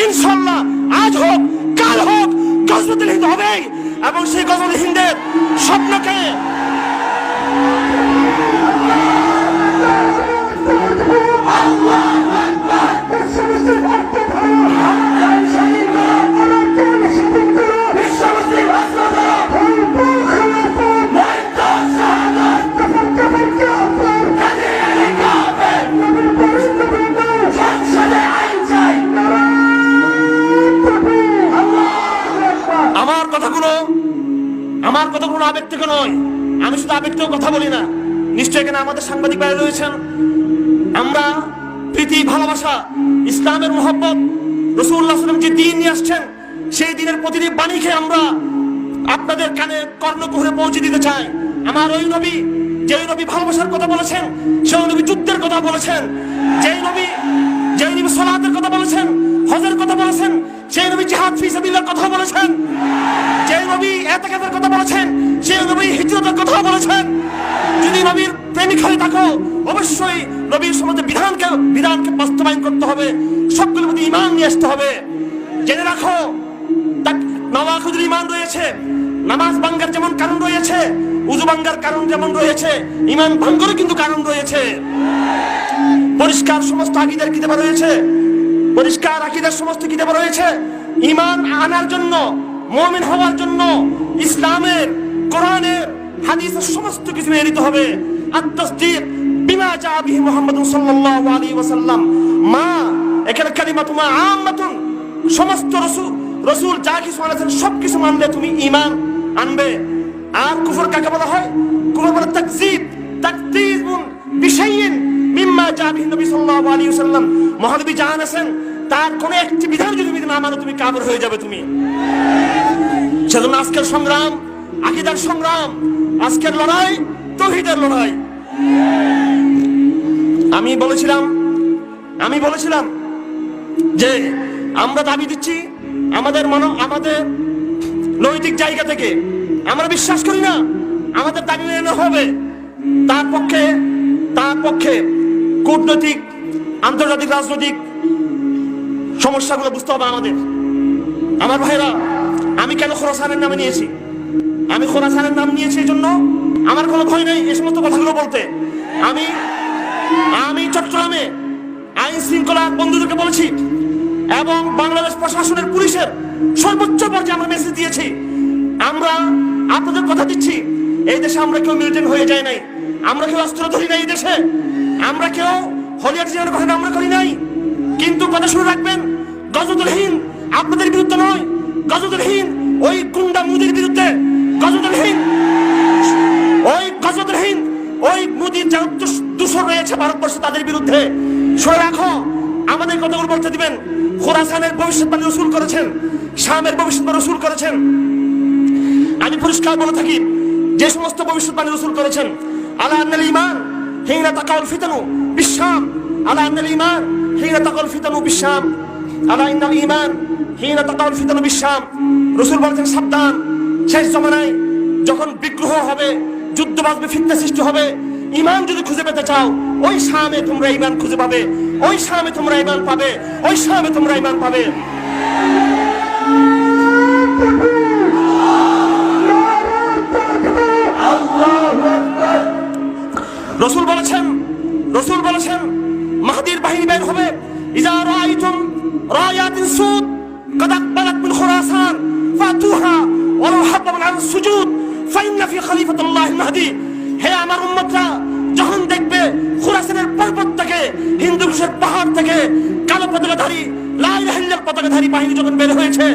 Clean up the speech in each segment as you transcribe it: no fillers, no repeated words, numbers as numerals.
ইনশাআল্লাহ আজ হোক কাল হোক গজওয়াতুল হিন্দ হবেই, এবং সেই গজওয়াতুল হিন্দের স্বপ্নকে আমার কথাগুলো আবেগ থেকে নয়, আমি শুধু আবেগ থেকে কথা বলি না। নিশ্চয়ই এখানে আমাদের সাংবাদিক ভাইরা রয়েছেন। আমরা প্রীতি, ভালোবাসা, ইসলামের মহব্বত, রাসূলুল্লাহ সাল্লাল্লাহু আলাইহি ওয়াসাল্লাম যে দ্বীন নিয়ে আসছেন সেই দ্বীনের প্রতিটি বাণীকে আমরা আপনাদের কানে কর্ণকুহরে পৌঁছে দিতে চাই। আমার ওই নবী, যে নবী ভালোবাসার কথা বলেছেন, সেই নবী যুদ্ধের কথা বলেছেন, যে নবী সালাতের কথা বলেছেন, হজের কথা বলেছেন, সেই নবী জিহাদ ফি সাবিলিল্লাহর কথা বলেছেন, যে নবী ইতিকাফের কথা বলেছেন, সেই নবী হিজরতের কথা বলেছেন। যদি নবীর প্রেমিক হয়ে থাকো অবশ্যই নবীর সমাজে বিধানকে বাস্তবায়ন করতে হবে, সবগুলোর মধ্যে ঈমান নিয়ে আসতে হবে। জেনে রাখো নওয়াখিদুল ঈমান রয়েছে, নামাজ ভাঙ্গার যেমন কারণ রয়েছে, উযু ভাঙ্গার কারণ যেমন রয়েছে, ঈমান ভঙ্গেরও কিন্তু কারণ রয়েছে। পরিষ্কার সমস্ত আকীদার কিতাব রয়েছে, পরিষ্কার আকীদার সমস্ত কিতাব রয়েছে। ঈমান আনার জন্য, মুমিন হওয়ার জন্য ইসলামের, কোরআনের, হাদিসের সমস্ত কিছু মেনে নিতে হবে। আত-তাসদীক বিমা জা বিহি মুহাম্মাদুন সাল্লাল্লাহু আলাইহি ওয়াসাল্লাম, মা এখানে কালিমাতু মা আম্মাতুন, সমস্ত রাসূল যা কিছু বলেছেন সবকিছু মানলে তুমি ঈমান আনবে। আর কুফর কাকে বলা হয়? কুফর বলে তাকযীব, তাকযীবুন বিশাইইন মিম্মা জা বিহি নবী সাল্লাল্লাহু আলাইহি ওয়াসাল্লাম। মহানবী জানাছেন তার কোন একটি বিধান যদি না মানো তুমি কাফের হয়ে যাবে তুমি। সেজন্য আজকের সংগ্রাম আকীদার সংগ্রাম, আজকের লড়াই তাওহীদের লড়াই। আমি বলেছিলাম যে আমরা দাবি দিচ্ছি আমাদের নৈতিক জায়গা থেকে, আমরা বিশ্বাস করি না আমাদের দাবি মেনে হবে। তার পক্ষে কূটনৈতিক, আন্তর্জাতিক রাজনৈতিক সমস্যাগুলো বুঝতে হবে আমাদের। আমার ভাইরা, আমি কেন খোরাসানের নামে নিয়েছি? আমি খোরাসানের নাম নিয়েছি এই জন্য আমার কোনো ভয় নেই এই সমস্ত কথাগুলো বলতে। আমি চট্টগ্রামে আইন শৃঙ্খলা বন্ধুদেরকে বলেছি এবং বাংলাদেশ প্রশাসনের, পুলিশের সর্বোচ্চ পর্যায়ে আমরা মেসেজ দিয়েছি। আমরা আপনাদের কথা দিচ্ছি, এই দেশে আমরা কেউ মিলিটেন্ট হয়ে যায় নাই, আমরা কেউ অস্ত্র ধরি নাই, এই দেশে আমরা কেউ হলিয়ার কথা আমরা করি নাই। কিন্তু কথা শুনে রাখবেন, গজওয়াতুল হিন্দ আপনাদের বিরুদ্ধে নয়, গজওয়াতুল হিন্দ ওই গুন্ডা মুদির বিরুদ্ধে, গজওয়াতুল হিন্দ ওই মুদির যারা দূষণ রয়েছে ভারতবর্ষে তাদের বিরুদ্ধে। শুনে রাখো, আমাদের কথাগুলো বলতে দিবেন। খোরাসানের ভবিষ্যৎবাণী রাসূল করেছেন, শামের ভবিষ্যৎবাণী রাসূল করেছেন। আমি পরিষ্কার বলে থাকি যে সমস্ত ভবিষ্যৎবাণী রাসূল করেছেন, আলা আন্নাল ঈমান হিনা তাকাউল ফিতানু বিশাম, আলা আন্নাল ঈমান হিনা তাকাউল ফিতানু বিশাম, আলা ইন্নাল ঈমান হিনা তাকাউল ফিতানু বিশাম। রাসূল বলেছেন সাবধান, শেষ জমানায় যখন বিগ্রহ হবে, যুদ্ধ বাজবে, ফিতনা সৃষ্টি হবে, ঈমান যদি খুঁজে পেতে চাও ওই শামে তোমরা ঈমান খুঁজে পাবে, ওই শামে তোমরা ঈমান পাবে, ওই শামে তোমরা ঈমান পাবে। রাসূল বলেছেন মাহদীর বাহিনী বের হবে। ইজা রাআইতুম রায়াতিন সুদ قد أقبلت من خراسان فأتوها ولو حبوا عن السجود فإن في خليفة الله المهدي। হে আমার উম্মতরা, যখন দেখবে খোরাসানের পর্বত থেকে, হিন্দু কুশের পাহাড় থেকে কালো পতাকাধারী, লা ইলাহা ইল্লাল্লাহ পতাকাধারী বাহিনী যখন বের হয়েছে,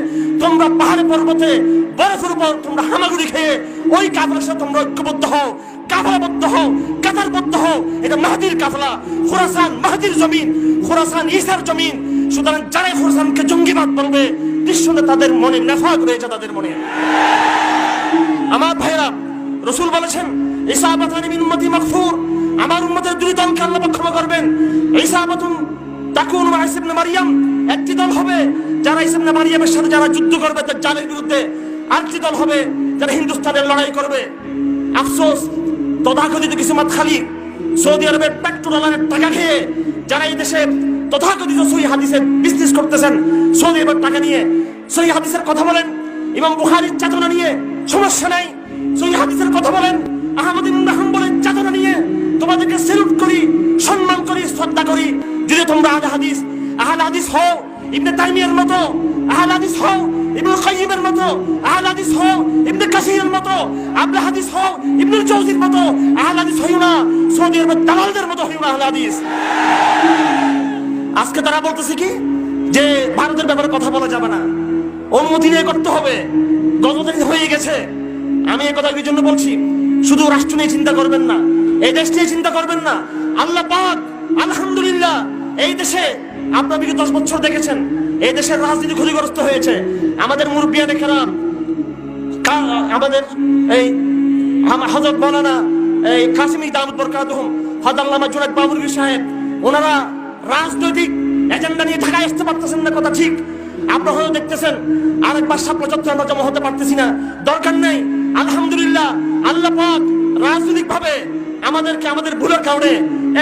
তোমরা পাহাড়ে পর্বতে বরফের উপর তোমরা হামাগুড়ি খেয়ে ওই কাফেলার সাথে তোমরা ঐক্যবদ্ধ হও, কাফেলাবদ্ধ হও, কাতারবদ্ধ হও। এটা মাহদীর কাফেলা, খোরাসান মাহদীর জমিন, খোরাসান ঈসার জমিন। সুতরাং যারা খোরাসানকে জঙ্গিবাদ বলবে, নিঃসন্দেহে তাদের মনে নেফাক রয়েছে, তাদের মনে। আমার ভাইরা, রাসূল বলেছেন ইসাবাতানি মিন উম্মতি মাগফুর, আমার উম্মতের দুই দলকে আল্লাহ ক্ষমা করবেন। ইসাবাতুন তাকুনু মা ঈসা ইবনে মারইয়াম, একটি দল হবে যারা ঈসা ইবনে মারইয়ামের সাথে যারা যুদ্ধ করবে তার জালের বিরুদ্ধে, আরেকটি দল হবে যারা হিন্দুস্তানের লড়াই করবে। আফসোস, তথাকথিত কিছু মাতখালি সৌদি আরবের পেট্রোল টাকা খেয়ে যারা এই দেশে তথাকথিত সহিহ হাদিসের বিজনেস করতেছেন, সৌদি আরবের টাকা নিয়ে সহিহ হাদিসের কথা বলেন, ইমাম বুখারীর চেতনা নিয়ে সমস্যা নাই, সহিহ হাদিসের কথা বলেন, আহমদ ইবনে হাম্বলের চেতনা নিয়ে তোমাদেরকে স্যালুট করি, সম্মান করি, শ্রদ্ধা করি। যদি তোমরা আহলে হাদিস হও ইবনে তাইমিয়ার মতো, আহলে হাদিস হও ইবনুল কাইয়িমের মতো, আহলে হাদিস হও ইবনে কাসিরের মতো, আহলে হাদিস হও ইবনুল জাওজির মতো, আহলে হাদিস হইও না সৌদি আরবের দালালদের মতো হইও না আহলে হাদিস। আজকে তারা বলতেছে কি যে ভারতের ব্যাপারে কথা বলা যাবে না, অনুমতি নিয়ে করতে হবে, গতদিন হয়ে গেছে। আমি এই কথা কি জন্য বলছি, শুধু রাষ্ট্র নিয়ে চিন্তা করবেন না, এই দেশ নিয়ে চিন্তা করবেন না। আল্লাহ পাক আলহামদুলিল্লাহ এই দেশে আপনারা বিগত 10 বছর দেখেছেন এই দেশের রাজনীতি ক্ষতিগ্রস্ত হয়েছে। আমাদের মুরব্বিয়ানে কেরাম, আমাদের এই হযরত মাওলানা এই কাসিমি দাউদ বরকাতুহুম, হযরত আল্লামা জুনায়েদ বাবুরগি সাহেব, ওনারা রাজনৈতিক এজেন্ডা নিয়ে ঢাকায় আসতে পারতেছেন না, কথা ঠিক। আপনারা হয়তো দেখতেছেন আরেকবার শাপলা চত্বরে আমরা জমা হতে পারতেছি না, দরকার নাই। আলহামদুলিল্লাহ আল্লাহ পাক রাজনৈতিক ভাবে আমাদেরকে আমাদের ভুলের কারণে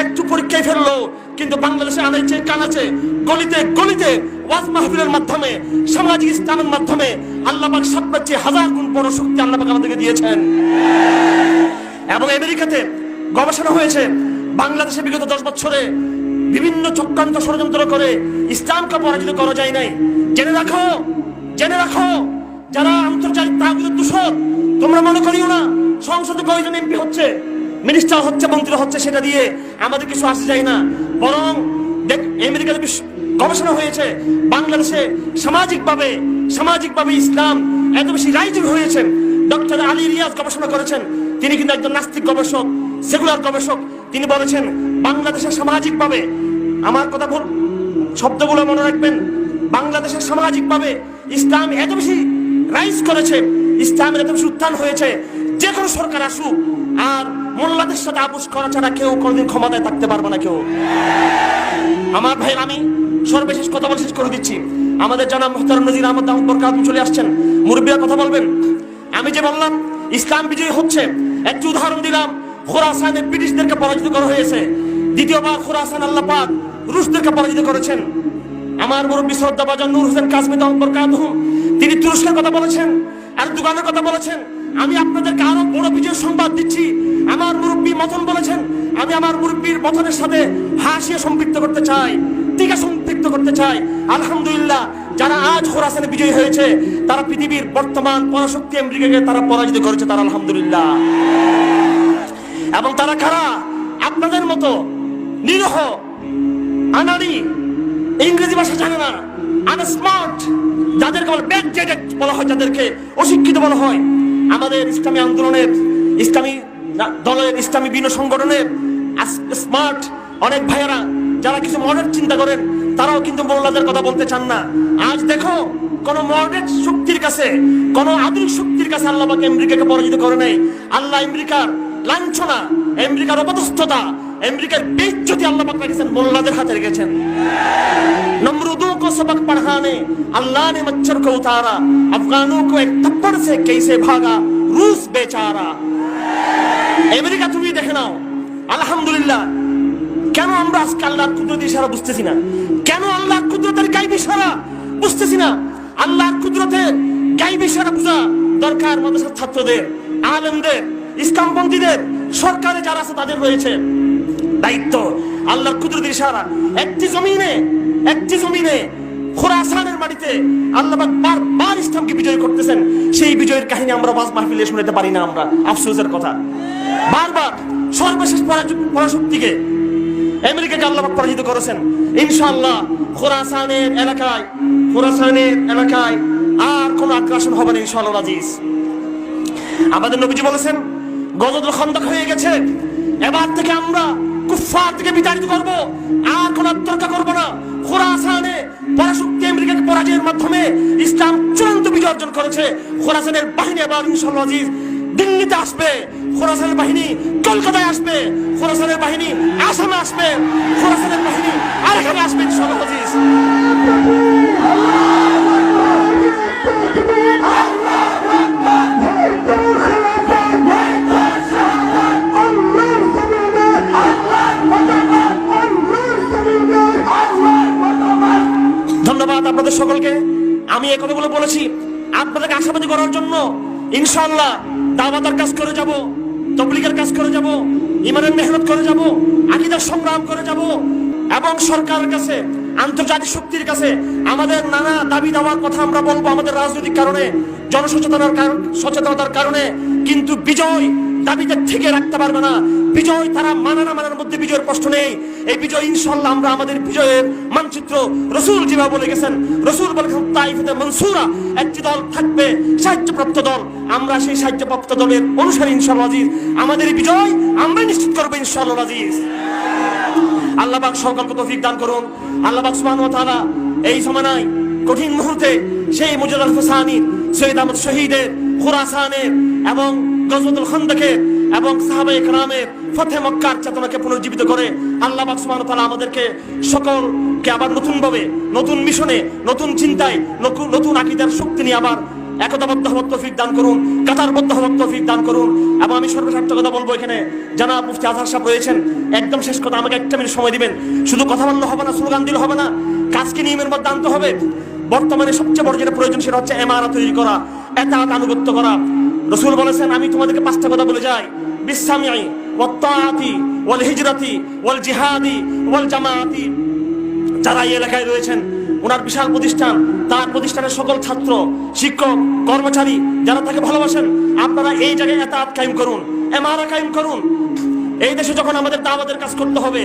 একটু পরীক্ষায় ফেললো, কিন্তু বাংলাদেশে আনাইছে কানাচে গলিতে গলিতে ওয়াজ মাহফিলের মাধ্যমে, সামাজিক ইসলামের মাধ্যমে আল্লাহ পাক 7,000 গুণ বড় শক্তি আল্লাহ পাক আমাদেরকে দিয়েছেন। এবং আমেরিকাতে গবেষণা হয়েছে বাংলাদেশে বিগত 10 বছরে বিভিন্ন চক্রান্ত ষড়যন্ত্র করে ইসলামকে পরাজিত করা যায় নাই। জেনে রাখো যারা আন্তর্জাতিক তাগুতের দূষণ, তোমরা মনে করিও না সংসদে কয়জন এমপি হচ্ছে, মিনিস্টার হচ্ছে, মন্ত্রী হচ্ছে, সেটা দিয়ে আমাদের কিছু আসে যায় না। বরং আমেরিকাতে গবেষণা হয়েছে বাংলাদেশে সামাজিকভাবে ইসলাম এত বেশি রাইজিং হয়েছে। ডক্টর আলী রিয়াজ গবেষণা করেছেন, তিনি কিন্তু একজন নাস্তিক গবেষক, সেকুলার গবেষক। তিনি বলেছেন বাংলাদেশের সামাজিকভাবে, আমার কথা বল শব্দগুলো মনে রাখবেন, বাংলাদেশের সামাজিকভাবে ইসলাম এত বেশি রাইজ করেছে, ইসলামের এত বেশি উত্থান হয়েছে, যে কোনো সরকার আসুক আর মোল্লাদের সাথে আপোষ করা ছাড়া কেউ কোনোদিন ক্ষমতায় থাকতে পারবে না কেউ। আমার ভাই, আমি সর্বশেষ কথা বলে শেষ করে দিচ্ছি। আমাদের জানাব মুহতারাম নজির আহমদ দাউদ বরকাতুহু চলে আসছেন, মুরব্বিরা কথা বলবেন। আমি যে বললাম ইসলাম বিজয়ী হচ্ছে, একটি উদাহরণ দিলাম, খোরাসানে ব্রিটিশদেরকে পরাজিত করা হয়েছে। দ্বিতীয়বার খোরাসান আল্লাহ পাক রুশদেরকে পরাজিত করেছেন। আমার মুরব্বী শ্রদ্ধাভাজন নূর হোসেন কাসমি দাউদ বরকাতুহু, তিনি তুরস্কের কথা বলেছেন, আর দুগানের কথা বলেছেন। আমি আপনাদেরকে আরো বড় বিজয় সংবাদ দিচ্ছি। আমার মুরব্বী মথন বলেছেন, আমি আমার মুরব্বীর মথনের সাথে হাসিয়ে সম্পৃক্ত করতে চাই, টিকা সম্পৃক্ত করতে চাই। আলহামদুলিল্লাহ যারা আজ খোরাসানে বিজয়ী হয়েছে তারা পৃথিবীর বর্তমান পরাশক্তি আমেরিকাকে তারা পরাজিত করেছে, তারা আলহামদুলিল্লাহ। এবং তারা কারা? আপনাদের মতো নিরহ, আনাড়ি, ইংরেজি ভাষা জানে না, আনস্মার্ট, যাদেরকে ব্যাকডেটেড বলা হয়, যাদেরকে অশিক্ষিত বলা হয়। আমাদের ইসলামী আন্দোলনের, ইসলামী দলের, ইসলামী বিভিন্ন সংগঠনের স্মার্ট অনেক ভাইয়েরা যারা কিছু মডার্ন চিন্তা করেন, তারাও কিন্তু মোল্লাদের কথা বলতে চান না। আজ দেখো কোন মডার্ন শক্তির কাছে, কোন আধুনিক শক্তির কাছে আল্লাহ পাক আমেরিকাকে পরাজিত করে নাই। আল্লাহ আমেরিকার লাঞ্ছনা, আমেরিকার অপদস্থতা, আমেরিকার বেইজ্জতি আল্লাহ পাক রেখেছেন মোল্লাদের হাতে রেখেছেন। नमरूदों को सबक पढ़ाने अल्लाह ने मच्छर को उतारा, अफगानों को एक थप्पड़ से कैसे भागा रूस बेचारा। আমেরিকা তুমি দেখে নাও, আলহামদুলিল্লাহ। কেন আমরা আজকে আল্লাহর কুদরতের ইশারা বুঝতেছি না? কেন আল্লাহর কুদরতের গায়েবী ইশারা বুঝতেছি না? আল্লাহর কুদরতের গায়েবী ইশারা বোঝা দরকার মাদ্রাসার ছাত্রদের, আলেমদের, ইসলামপন্থীদের, সরকারে যারা আছে তাদের রয়েছে দায়িত্ব। আল্লাহর কুদরতের ইশারা একটি জমিনে খোরাসানের মাটিতে আল্লাহ পাক বারবার ইসলামকে বিজয় করতেছেন। সেই বিজয়ের কাহিনী আমরা ওয়াজ মাহফিলে শুনতে পারি না। আমরা আফসোসের কথা, বারবার সর্বশেষ পরাশক্তিকে আমেরিকাকে আল্লাহ পাক পরাজিত করেছেন। ইনশাআল্লাহ খোরাসানের এলাকায় আর কোন আগ্রাসন হবে না ইনশাআল্লাহ আজিজ। আমাদের নবীজি বলেছেন গজওয়াতুল খন্দক হয়ে গেছে, এবার থেকে আমরা কুফফার থেকে বিতাড়িত করব, আর কোন আত্মরক্ষা করব না। খোরাসানে পরাশক্তি আমেরিকাকে পরাজয়ের মাধ্যমে ইসলাম চূড়ান্ত বিজয় অর্জন করেছে। খোরাসানের বাহিনী এবার ইনশাআল্লাহ আজিজ দিল্লিতে আসবে, খোরাসানের বাহিনী কলকাতায় আসবে, খোরাসানের বাহিনী আসামে আসবে, খোরাসানের বাহিনী আরেকখানে আসবে ইনশাআল্লাহ আজিজ। ধন্যবাদ আপনাদের সকল। সকলকে আমি এই কথাগুলো বলেছি আপনাদেরকে আশাবাদী করার জন্য। ইনশাআল্লাহ দাওয়াতের কাজ করে যাব, তাবলীগের কাজ করে যাব, ইমানের মেহনত করে যাব, আকীদার সংগ্রাম করে যাব এবং সরকারের কাছে, আন্তর্জাতিক শক্তির কাছে আমাদের নানা দাবি দাওয়ার কথা আমরা বলবো আমাদের রাজনৈতিক কারণে, জনসচেতনতার কারণে। কিন্তু বিজয় দাবিতে থেকে রাখতে পারবে না। বিজয় তারা মানা না মানার মধ্যে বিজয়ের প্রশ্ন নেই। এই বিজয় ইনশাআল্লাহ আমরা আমাদের বিজয়ের মানচিত্র রাসূল যেভাবে বলে গেছেন, রাসূল বলেছেন তাইফাতে মানসুরা, একটি দল থাকবে সাহায্যপ্রাপ্ত দল। আমরা সেই সাহায্যপ্রাপ্ত দলের অনুসারী ইনশাআল্লাহ আজিজ। আমাদের এই বিজয় আমরা নিশ্চিত করবো ইনশাআল্লাহ আজিজ। আল্লাহ পাক সকলকে তৌফিক দান করুন। আল্লাহ পাক সুবহানাহু ওয়া তাআলা এই জমানায় কঠিন মুহূর্তে সেই মুজাহিদ হুসাইনি, সৈয়দ আহমদ শহীদের, খুরাসানের এবং গজওয়াতুল খান্দকের এবং সাহাবায়ে কেরামের ফতে মক্কার চেতনাকে পুনর্জীবিত করে আল্লাহ পাক সুবহানাহু ওয়া তাআলা আমাদেরকে সকলকে আবার নতুন ভাবে, নতুন মিশনে, নতুন চিন্তায়, নতুন আকীদার শক্তি নিয়ে আবার একতাবদ্ধ হওয়ার তৌফিক দান করুন, কাতারবদ্ধ হওয়ার তৌফিক দান করুন। এবং আমি সর্বশেষ কথা বলবো, এখানে জানাব মুফতি আজহার সাহেব রয়েছেন, একদম শেষ কথা, আমাকে একটা মিনিট সময় দিবেন। শুধু কথা বললে হবে না, স্লোগান দিলে হবে না, কাজকে নিয়মের মধ্যে আনতে হবে। বর্তমানে সবচেয়ে বড় যেটা প্রয়োজন সেটা হচ্ছে ইমারত তৈরি করা, ইতাআত আনুগত্য করা। রাসূল বলেছেন, আমি তোমাদেরকে 5টা কথা বলে যাই, বিসসামিই ওয়াত তাআতি ওয়াল হিজরাতি ওয়াল জিহাদি ওয়াল জামাআতি। যারা এই এলাকায় রয়েছেন, ওনার বিশাল প্রতিষ্ঠান, তার প্রতিষ্ঠানের সকল ছাত্র, শিক্ষক, কর্মচারী যারা তাকে ভালোবাসেন, আপনারা এই জায়গায় ইতাআত কায়েম করুন, ইমারত কায়েম করুন। এই দেশে যখন আমাদের দাওয়াতের কাজ করতে হবে,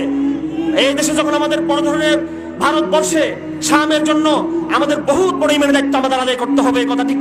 এই দেশে যখন আমাদের বড় ধরনের ভারতবর্ষে শামের জন্য আমাদের বহুত বড় ইমানের দায়িত্ব আমাদের আদায় করতে হবে, কথা ঠিক।